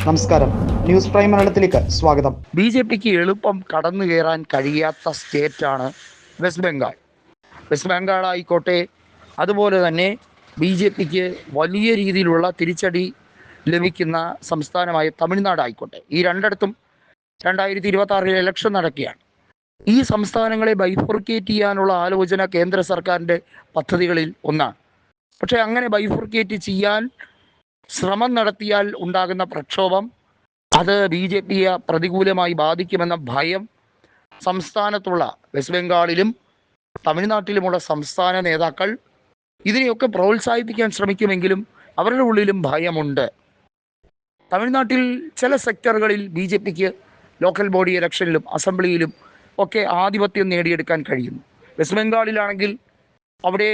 നമസ്കാരം, news prime മലയാളത്തിലേക്ക് സ്വാഗതം. ബി.ജെ.പിക്ക് എളുപ്പം കടന്നു കയറാൻ കഴിയാത്ത സ്റ്റേറ്റാണ് വെസ്റ്റ് ബംഗാൾ. വെസ്റ്റ് ബംഗാൾ ആയിക്കോട്ടെ, അതുപോലെ തന്നെ ബി.ജെ.പിക്ക് വലിയ രീതിയിലുള്ള തിരിച്ചടി ലഭിക്കുന്ന സംസ്ഥാനമായ തമിഴ്നാടായിക്കോട്ടെ, ഈ രണ്ടിടത്തും 2026 ഇലക്ഷൻ നടക്കുകയാണ്. ഈ സംസ്ഥാനങ്ങളെ ബൈഫർക്കേറ്റ് ചെയ്യാനുള്ള ആലോചന കേന്ദ്ര സർക്കാരിൻ്റെ പദ്ധതികളിൽ ഒന്നാണ്. പക്ഷേ അങ്ങനെ ബൈഫർക്കേറ്റ് ചെയ്യാൻ ശ്രമം നടത്തിയാൽ ഉണ്ടാകുന്ന പ്രക്ഷോഭം അത് ബി.ജെ.പിയെ പ്രതികൂലമായി ബാധിക്കുമെന്ന ഭയം സംസ്ഥാനത്തുള്ള വെസ്റ്റ് ബംഗാളിലും തമിഴ്നാട്ടിലുമുള്ള സംസ്ഥാന നേതാക്കൾ ഇതിനെയൊക്കെ പ്രോത്സാഹിപ്പിക്കാൻ ശ്രമിക്കുമെങ്കിലും അവരുടെ ഉള്ളിലും ഭയമുണ്ട്. തമിഴ്നാട്ടിൽ ചില സെക്ടറുകളിൽ ബി.ജെ.പിക്ക് ലോക്കൽ ബോഡി ഇലക്ഷനിലും അസംബ്ലിയിലും ഒക്കെ ആധിപത്യം നേടിയെടുക്കാൻ കഴിയുന്നു. വെസ്റ്റ് ബംഗാളിലാണെങ്കിൽ അവിടെ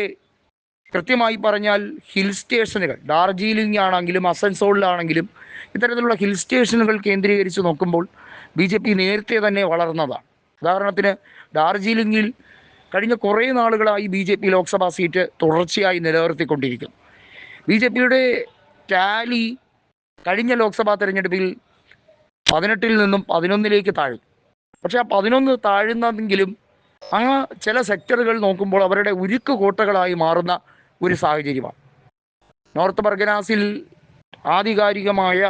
കൃത്യമായി പറഞ്ഞാൽ ഹിൽ സ്റ്റേഷനുകൾ, ഡാർജിലിംഗ് ആണെങ്കിലും അസൻസോളിലാണെങ്കിലും ഇത്തരത്തിലുള്ള ഹിൽ സ്റ്റേഷനുകൾ കേന്ദ്രീകരിച്ച് നോക്കുമ്പോൾ ബി.ജെ.പി നേരത്തെ തന്നെ വളർന്നതാണ്. ഉദാഹരണത്തിന് ഡാർജിലിംഗിൽ കഴിഞ്ഞ കുറേ നാളുകളായി ബി.ജെ.പി ലോക്സഭാ സീറ്റ് തുടർച്ചയായി നിലനിർത്തിക്കൊണ്ടിരിക്കുന്നു. ബി.ജെ.പിയുടെ ടാലി കഴിഞ്ഞ ലോക്സഭാ തെരഞ്ഞെടുപ്പിൽ 18-ൽ നിന്നും 11-ലേക്ക് താഴ്ന്നു. പക്ഷേ ആ 11 താഴുന്നതെങ്കിലും ആ ചില സെക്ടറുകൾ നോക്കുമ്പോൾ അവരുടെ ഉരുക്ക് കോട്ടകളായി മാറുന്ന ഒരു സാഹചര്യമാണ്. നോർത്ത് പർഗനാസിൽ ആധികാരികമായ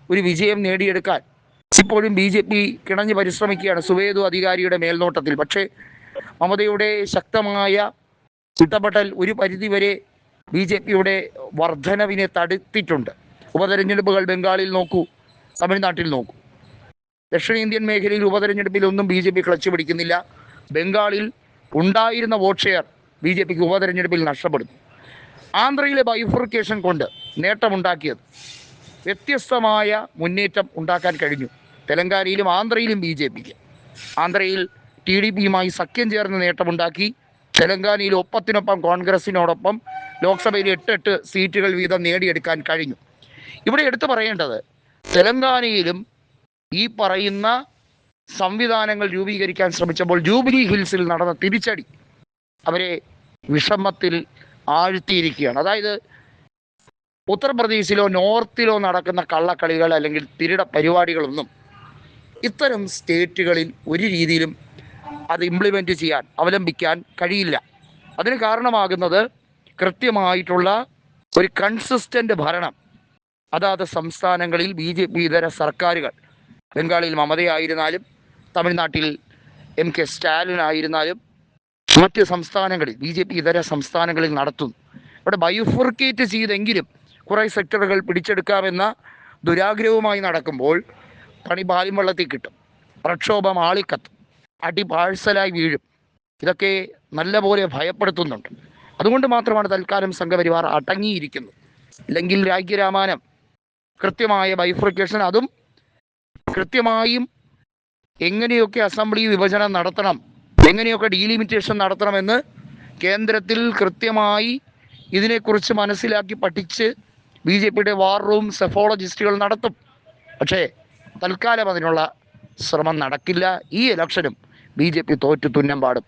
ഒരു വിജയം നേടിയെടുക്കാൻ ഇപ്പോഴും ബി.ജെ.പി കിണഞ്ഞ് പരിശ്രമിക്കുകയാണ് സുവേദു അധികാരിയുടെ മേൽനോട്ടത്തിൽ. പക്ഷേ മമതയുടെ ശക്തമായ ഇടപെടൽ ഒരു പരിധിവരെ ബി.ജെ.പിയുടെ വർധനവിനെ തടുത്തിട്ടുണ്ട്. ഉപതെരഞ്ഞെടുപ്പുകൾ ബംഗാളിൽ നോക്കൂ, തമിഴ്നാട്ടിൽ നോക്കൂ. ദക്ഷിണേന്ത്യൻ മേഖലയിൽ ഉപതെരഞ്ഞെടുപ്പിലൊന്നും ബി.ജെ.പി ക്ലച്ച് പിടിക്കുന്നില്ല. ബംഗാളിൽ ഉണ്ടായിരുന്ന വോട്ട് ഷെയർ ബി.ജെ.പിക്ക് ഉപതെരഞ്ഞെടുപ്പിൽ നഷ്ടപ്പെടുന്നു. ആന്ധ്രയിലെ ബൈഫർക്കേഷൻ കൊണ്ട് നേട്ടമുണ്ടാക്കിയത് വ്യത്യസ്തമായ മുന്നേറ്റം ഉണ്ടാക്കാൻ കഴിഞ്ഞു. തെലങ്കാനയിലും ആന്ധ്രയിലും ബി.ജെ.പിക്ക് ആന്ധ്രയിൽ TDPയുമായി സഖ്യം ചേർന്ന് നേട്ടമുണ്ടാക്കി. തെലങ്കാനയിൽ ഒപ്പത്തിനൊപ്പം കോൺഗ്രസിനോടൊപ്പം ലോക്സഭയിൽ 8 സീറ്റുകൾ വീതം നേടിയെടുക്കാൻ കഴിഞ്ഞു. ഇവിടെ എടുത്തു പറയേണ്ടത്, തെലങ്കാനയിലും ഈ പറയുന്ന സംവിധാനങ്ങൾ രൂപീകരിക്കാൻ ശ്രമിച്ചപ്പോൾ ജൂബിലി ഹിൽസിൽ നടന്ന തിരിച്ചടി അവരെ വിഷമത്തിൽ ആഴ്ത്തിയിരിക്കുകയാണ്. അതായത് ഉത്തർപ്രദേശിലോ നോർത്തിലോ നടക്കുന്ന കള്ളക്കളികൾ അല്ലെങ്കിൽ തിരിട പരിപാടികളൊന്നും ഇത്തരം സ്റ്റേറ്റുകളിൽ ഒരു രീതിയിലും അത് ഇംപ്ലിമെൻ്റ് ചെയ്യാൻ, അവലംബിക്കാൻ കഴിയില്ല. അതിന് കാരണമാകുന്നത് കൃത്യമായിട്ടുള്ള ഒരു കൺസിസ്റ്റൻ്റ് ഭരണം അതാത് സംസ്ഥാനങ്ങളിൽ ബി.ജെ.പി ഇതര സർക്കാരുകൾ, ബംഗാളിൽ മമതയായിരുന്നാലും തമിഴ്നാട്ടിൽ MK സ്റ്റാലിൻ ആയിരുന്നാലും മറ്റ് സംസ്ഥാനങ്ങളിൽ ബി.ജെ.പി ഇതര സംസ്ഥാനങ്ങളിൽ നടത്തുന്നു. ഇവിടെ ബൈഫർക്കേറ്റ് ചെയ്തെങ്കിലും കുറേ സെക്ടറുകൾ പിടിച്ചെടുക്കാമെന്ന ദുരാഗ്രഹവുമായി നടക്കുമ്പോൾ പണി പാലും വെള്ളത്തിൽ കിട്ടും. പ്രക്ഷോഭം ആളിക്കത്തും, അടി പാഴ്സലായി വീഴും. ഇതൊക്കെ നല്ലപോലെ ഭയപ്പെടുത്തുന്നുണ്ട്. അതുകൊണ്ട് മാത്രമാണ് തൽക്കാലം സംഘപരിവാർ അടങ്ങിയിരിക്കുന്നത്. ഇല്ലെങ്കിൽ രാജ്യരാമാനം കൃത്യമായ ബൈഫർക്കേഷൻ, അതും കൃത്യമായും എങ്ങനെയൊക്കെ അസംബ്ലി വിഭജനം നടത്തണം, എങ്ങനെയൊക്കെ ഡീലിമിറ്റേഷൻ നടത്തണമെന്ന് കേന്ദ്രത്തിൽ കൃത്യമായി ഇതിനെക്കുറിച്ച് മനസ്സിലാക്കി പഠിച്ച് ബി.ജെ.പിയുടെ വാർ റൂം സെഫോളജിസ്റ്റുകൾ നടത്തും. പക്ഷേ തൽക്കാലം അതിനുള്ള ശ്രമം നടക്കില്ല. ഈ ഇലക്ഷനും ബി.ജെ.പി തോറ്റു തുന്നം പാടും.